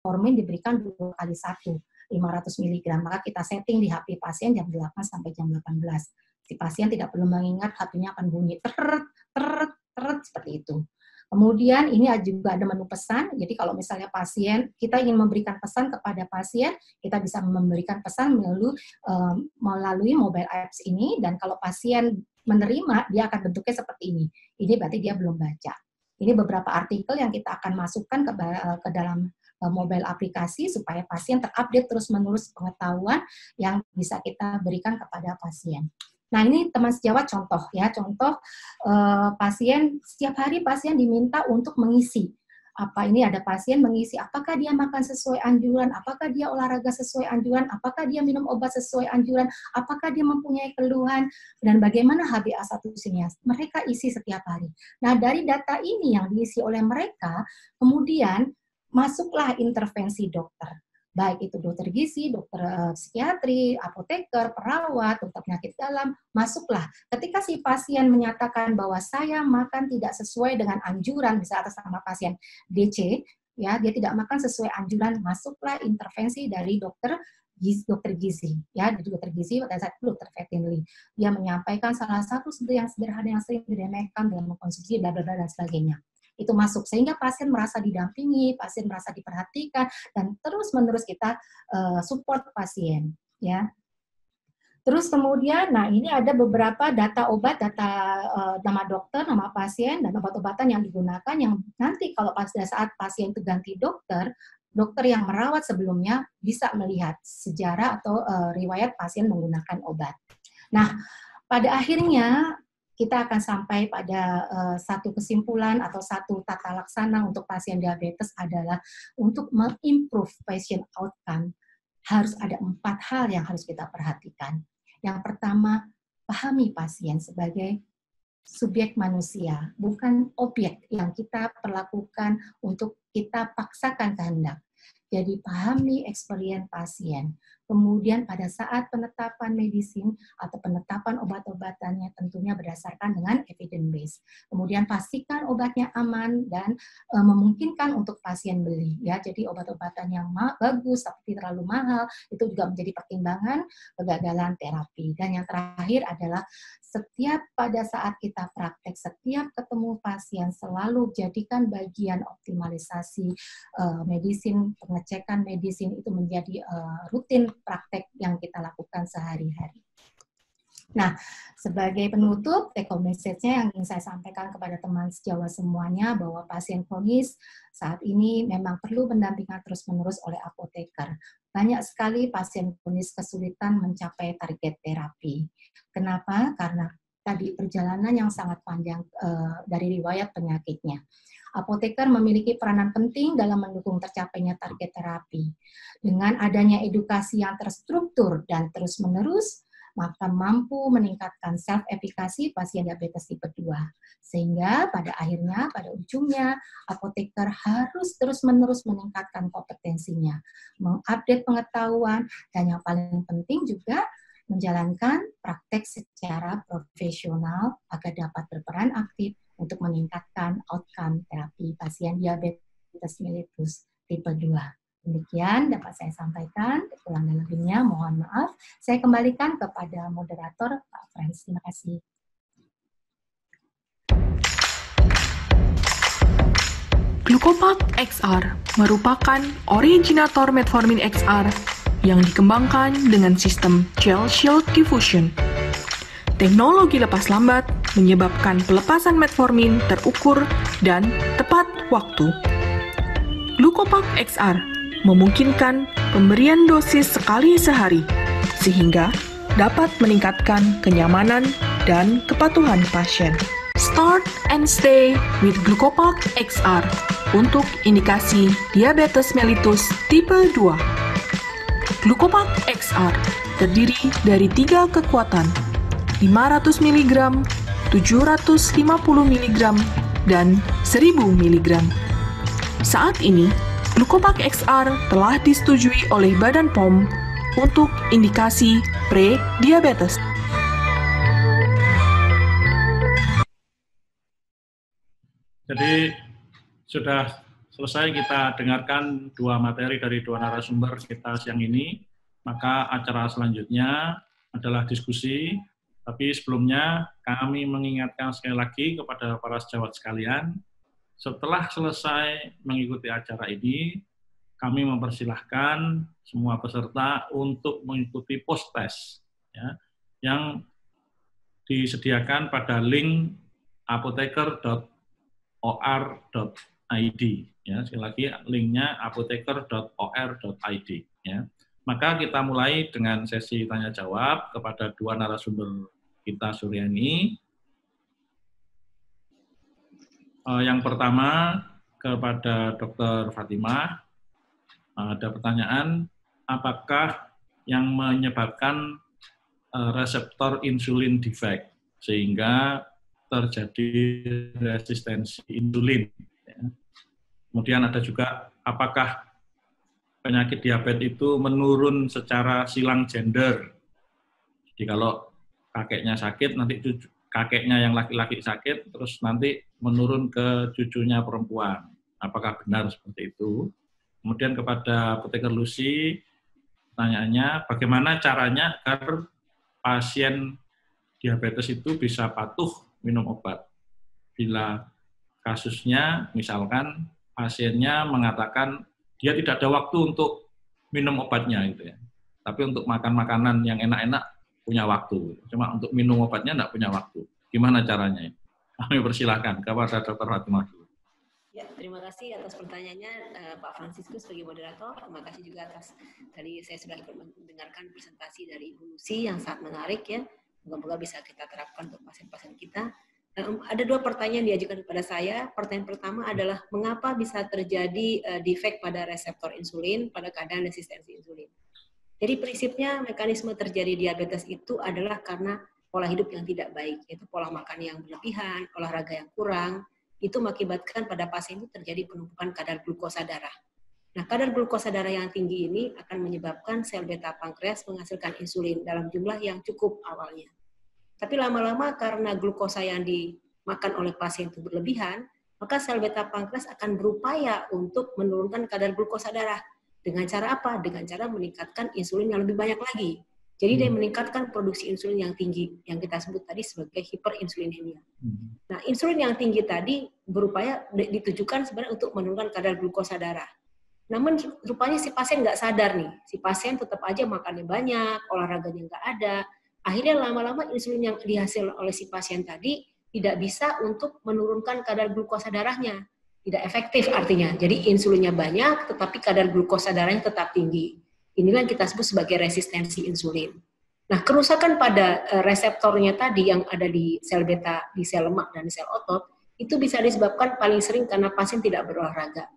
metformin diberikan 2 kali 1, 500 mg. Maka kita setting di HP pasien jam 8 sampai jam 18. Si pasien tidak perlu mengingat, HP-nya akan bunyi teret seperti itu. Kemudian ini juga ada menu pesan, jadi kalau misalnya kita ingin memberikan pesan kepada pasien, kita bisa memberikan pesan melalui mobile apps ini, dan kalau pasien menerima, dia akan bentuknya seperti ini. Ini berarti dia belum baca. Ini beberapa artikel yang kita akan masukkan ke dalam mobile aplikasi supaya pasien terupdate terus-menerus pengetahuan yang bisa kita berikan kepada pasien. Nah, ini teman sejawat contoh ya, pasien setiap hari pasien diminta untuk mengisi. Ini ada pasien mengisi apakah dia makan sesuai anjuran, apakah dia olahraga sesuai anjuran, apakah dia minum obat sesuai anjuran, apakah dia mempunyai keluhan, dan bagaimana HbA1c-nya. Mereka isi setiap hari. Nah, dari data ini yang diisi oleh mereka, kemudian masuklah intervensi dokter. Baik itu dokter gizi, dokter psikiatri, apoteker, perawat, dokter penyakit dalam, masuklah. Ketika si pasien menyatakan bahwa saya makan tidak sesuai dengan anjuran, misalnya atas nama pasien DC, ya dia tidak makan sesuai anjuran, masuklah intervensi dari dokter gizi, ya dokter gizi pada saat itu dokter veterinary. Dia menyampaikan salah satu yang sederhana yang sering diremehkan dalam mengkonsumsi bla bla bla dan sebagainya. Itu masuk sehingga pasien merasa didampingi, pasien merasa diperhatikan, dan terus-menerus kita support pasien, ya. Terus kemudian, nah ini ada beberapa data obat, nama dokter, nama pasien, dan obat-obatan yang digunakan yang nanti kalau pada saat pasien itu ganti dokter yang merawat sebelumnya bisa melihat sejarah atau riwayat pasien menggunakan obat. Nah, pada akhirnya kita akan sampai pada satu kesimpulan atau satu tata laksana untuk pasien diabetes adalah untuk mengimprove patient outcome. Harus ada 4 hal yang harus kita perhatikan. Yang pertama, pahami pasien sebagai subjek manusia, bukan objek yang kita perlakukan untuk kita paksakan kehendak. Jadi pahami experience pasien. Kemudian pada saat penetapan medisin atau penetapan obat-obatannya tentunya berdasarkan dengan evidence base. Kemudian pastikan obatnya aman dan memungkinkan untuk pasien beli. Ya, jadi obat-obatan yang bagus tapi terlalu mahal itu juga menjadi pertimbangan kegagalan terapi. Dan yang terakhir adalah pada saat kita praktek, setiap ketemu pasien selalu jadikan bagian optimalisasi medisin, pengecekan medisin itu menjadi rutin praktek yang kita lakukan sehari-hari. Nah, sebagai penutup, take home message-nya yang ingin saya sampaikan kepada teman sejawat semuanya bahwa pasien kronis saat ini memang perlu pendampingan terus-menerus oleh apoteker. Banyak sekali pasien kronis kesulitan mencapai target terapi. Kenapa? Karena tadi perjalanan yang sangat panjang dari riwayat penyakitnya. Apoteker memiliki peranan penting dalam mendukung tercapainya target terapi. Dengan adanya edukasi yang terstruktur dan terus-menerus, maka mampu meningkatkan self-efikasi pasien diabetes tipe 2. Sehingga pada akhirnya, pada ujungnya, apoteker harus terus-menerus meningkatkan kompetensinya, mengupdate pengetahuan, dan yang paling penting juga menjalankan praktek secara profesional agar dapat berperan aktif untuk meningkatkan outcome terapi pasien diabetes mellitus tipe 2. Demikian dapat saya sampaikan, kurang dan lebihnya mohon maaf. Saya kembalikan kepada moderator Pak Frans. Terima kasih. Glucopak XR merupakan originator metformin XR yang dikembangkan dengan sistem gel shield diffusion. Teknologi lepas lambat menyebabkan pelepasan metformin terukur dan tepat waktu. Glucopak XR memungkinkan pemberian dosis sekali sehari, sehingga dapat meningkatkan kenyamanan dan kepatuhan pasien. Start and stay with Glucopak XR untuk indikasi diabetes mellitus tipe 2. Glucopak XR terdiri dari 3 kekuatan, 500 mg, 750 mg, dan 1000 mg. Saat ini, Glucopak XR telah disetujui oleh Badan POM untuk indikasi pre-diabetes. Jadi sudah selesai kita dengarkan dua materi dari dua narasumber kita siang ini, maka acara selanjutnya adalah diskusi. Tapi sebelumnya kami mengingatkan sekali lagi kepada para sejawat sekalian, setelah selesai mengikuti acara ini, kami mempersilahkan semua peserta untuk mengikuti post-test ya, yang disediakan pada link apoteker.or.id. Ya, sekali lagi linknya apoteker.or.id. Ya. Maka kita mulai dengan sesi tanya jawab kepada dua narasumber kita sore ini. Yang pertama kepada Dr. Fatimah, ada pertanyaan, apakah yang menyebabkan reseptor insulin defect sehingga terjadi resistensi insulin? Kemudian ada juga, apakah penyakit diabetes itu menurun secara silang gender? Jadi kalau kakeknya sakit, nanti kakeknya yang laki-laki sakit, terus nanti menurun ke cucunya perempuan. Apakah benar seperti itu? Kemudian kepada Apoteker Lucy, pertanyaannya, bagaimana caranya agar pasien diabetes itu bisa patuh minum obat? Bila kasusnya, misalkan pasiennya mengatakan dia tidak ada waktu untuk minum obatnya, gitu ya. Tapi untuk makan makanan yang enak-enak punya waktu. Cuma untuk minum obatnya tidak punya waktu. Gimana caranya? Kami persilahkan kepada Dr. Fatimah. Ya, terima kasih atas pertanyaannya Pak Franciscus sebagai moderator. Terima kasih juga atas tadi saya sudah ikut mendengarkan presentasi dari Ibu Lucy yang sangat menarik ya. Moga-moga bisa kita terapkan untuk pasien-pasien kita. Ada dua pertanyaan diajukan kepada saya. Pertanyaan pertama adalah mengapa bisa terjadi defect pada reseptor insulin pada keadaan resistensi insulin. Jadi prinsipnya mekanisme terjadi diabetes itu adalah karena pola hidup yang tidak baik, yaitu pola makan yang berlebihan, olahraga yang kurang, itu mengakibatkan pada pasien itu terjadi penumpukan kadar glukosa darah. Nah, kadar glukosa darah yang tinggi ini akan menyebabkan sel beta pankreas menghasilkan insulin dalam jumlah yang cukup awalnya. Tapi lama-lama karena glukosa yang dimakan oleh pasien itu berlebihan, maka sel beta pankreas akan berupaya untuk menurunkan kadar glukosa darah. Dengan cara apa? Dengan cara meningkatkan insulin yang lebih banyak lagi. Jadi dia meningkatkan produksi insulin yang tinggi, yang kita sebut tadi sebagai hiperinsulinemia. Nah, insulin yang tinggi tadi berupaya ditujukan sebenarnya untuk menurunkan kadar glukosa darah. Namun rupanya si pasien nggak sadar nih, si pasien tetap aja makannya banyak, olahraganya nggak ada. Akhirnya lama-lama insulin yang dihasil oleh si pasien tadi tidak bisa untuk menurunkan kadar glukosa darahnya. Tidak efektif artinya. Jadi insulinnya banyak, tetapi kadar glukosa darahnya tetap tinggi. Inilah yang kita sebut sebagai resistensi insulin. Nah, kerusakan pada reseptornya tadi yang ada di sel beta, di sel lemak, dan di sel otot, itu bisa disebabkan paling sering karena pasien tidak berolahraga.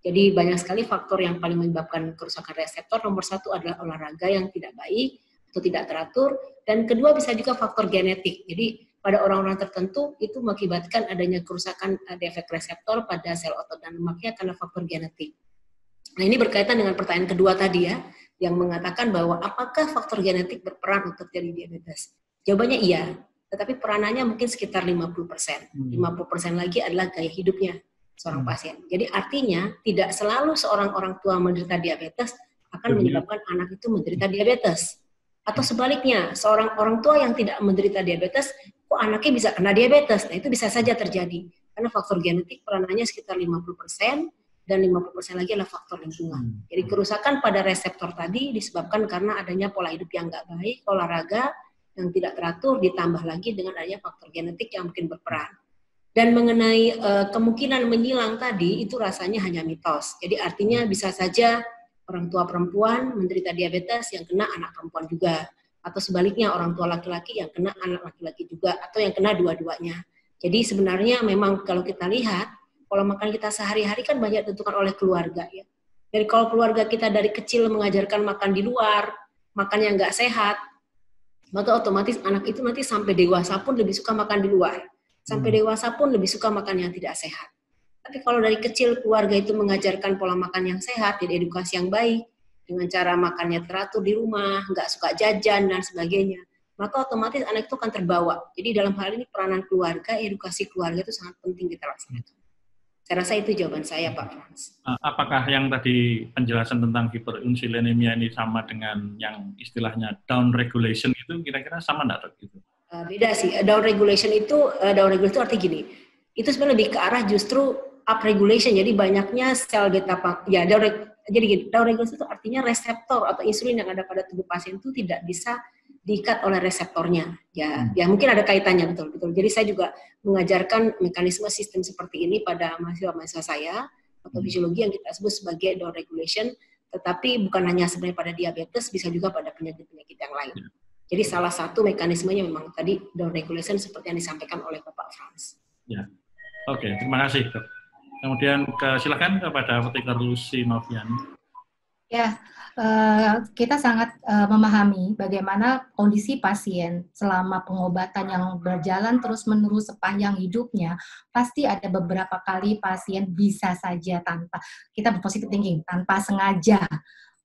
Jadi banyak sekali faktor yang paling menyebabkan kerusakan reseptor. Nomor satu adalah olahraga yang tidak baik atau tidak teratur, dan kedua bisa juga faktor genetik. Jadi pada orang-orang tertentu itu mengakibatkan adanya kerusakan defek reseptor pada sel otot dan lemaknya karena faktor genetik. Nah, ini berkaitan dengan pertanyaan kedua tadi ya, yang mengatakan bahwa apakah faktor genetik berperan untuk terjadi diabetes? Jawabannya iya, tetapi peranannya mungkin sekitar 50%. 50% lagi adalah gaya hidupnya seorang pasien. Jadi artinya tidak selalu seorang orang tua menderita diabetes akan menyebabkan anak itu menderita diabetes. Atau sebaliknya, seorang orang tua yang tidak menderita diabetes, kok anaknya bisa kena diabetes? Nah, itu bisa saja terjadi. Karena faktor genetik peranannya sekitar 50%, dan 50% lagi adalah faktor lingkungan. Jadi kerusakan pada reseptor tadi disebabkan karena adanya pola hidup yang nggak baik, olahraga yang tidak teratur, ditambah lagi dengan adanya faktor genetik yang mungkin berperan. Dan mengenai kemungkinan menyilang tadi, itu rasanya hanya mitos. Jadi artinya bisa saja orang tua perempuan menderita diabetes yang kena anak perempuan juga. Atau sebaliknya orang tua laki-laki yang kena anak laki-laki juga. Atau yang kena dua-duanya. Jadi sebenarnya memang kalau kita lihat, pola makan kita sehari-hari kan banyak ditentukan oleh keluarga ya. Jadi kalau keluarga kita dari kecil mengajarkan makan di luar, makan yang nggak sehat, maka otomatis anak itu nanti sampai dewasa pun lebih suka makan di luar. Sampai dewasa pun lebih suka makan yang tidak sehat. Tapi kalau dari kecil keluarga itu mengajarkan pola makan yang sehat, jadi edukasi yang baik, dengan cara makannya teratur di rumah, nggak suka jajan dan sebagainya, maka otomatis anak itu akan terbawa. Jadi dalam hal ini peranan keluarga, edukasi keluarga itu sangat penting kita laksanakan. Saya rasa itu jawaban saya, Pak Frans. Apakah yang tadi penjelasan tentang hiperinsulinemia ini sama dengan yang istilahnya down regulation itu kira-kira sama enggak, Dok? Gitu? Beda sih. Down regulation itu arti gini. Itu sebenarnya lebih ke arah justru up regulation. Jadi banyaknya sel beta ya jadi gini, down regulation itu artinya reseptor atau insulin yang ada pada tubuh pasien itu tidak bisa diikat oleh reseptornya. Ya mungkin ada kaitannya, betul. Jadi saya juga mengajarkan mekanisme sistem seperti ini pada mahasiswa-mahasiswa saya atau fisiologi yang kita sebut sebagai down regulation, tetapi bukan hanya sebenarnya pada diabetes, bisa juga pada penyakit-penyakit yang lain. Jadi salah satu mekanismenya memang tadi down regulation seperti yang disampaikan oleh Bapak Frans. Ya, oke, terima kasih, Dok. Kemudian silakan kepada Apoteker Lucy Noviani. Ya, kita sangat memahami bagaimana kondisi pasien selama pengobatan yang berjalan terus-menerus sepanjang hidupnya. Pasti ada beberapa kali pasien bisa saja tanpa, kita berpositif thinking, tanpa sengaja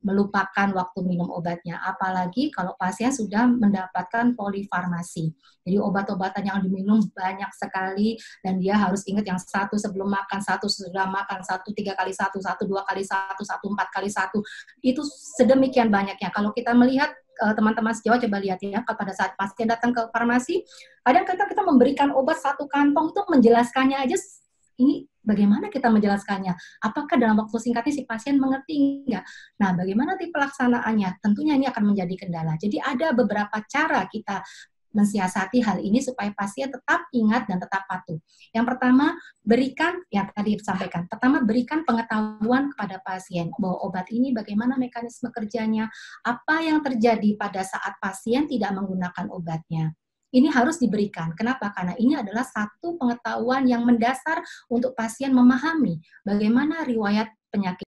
melupakan waktu minum obatnya. Apalagi kalau pasien sudah mendapatkan polifarmasi. Jadi obat-obatan yang diminum banyak sekali dan dia harus ingat yang satu sebelum makan, satu sesudah makan, satu 3 kali 1, satu 2 kali 1, satu 4 kali 1. Itu sedemikian banyaknya. Kalau kita melihat teman-teman sejawat coba lihat ya, pada saat pasien datang ke farmasi, kadang kita memberikan obat satu kantong itu menjelaskannya aja ini bagaimana kita menjelaskannya? Apakah dalam waktu singkatnya si pasien mengerti enggak? Nah, bagaimana nanti pelaksanaannya? Tentunya ini akan menjadi kendala. Jadi ada beberapa cara kita mensiasati hal ini supaya pasien tetap ingat dan tetap patuh. Yang pertama, berikan, yang tadi disampaikan, pertama berikan pengetahuan kepada pasien bahwa obat ini bagaimana mekanisme kerjanya, apa yang terjadi pada saat pasien tidak menggunakan obatnya. Ini harus diberikan. Kenapa? Karena ini adalah satu pengetahuan yang mendasar untuk pasien memahami bagaimana riwayat penyakit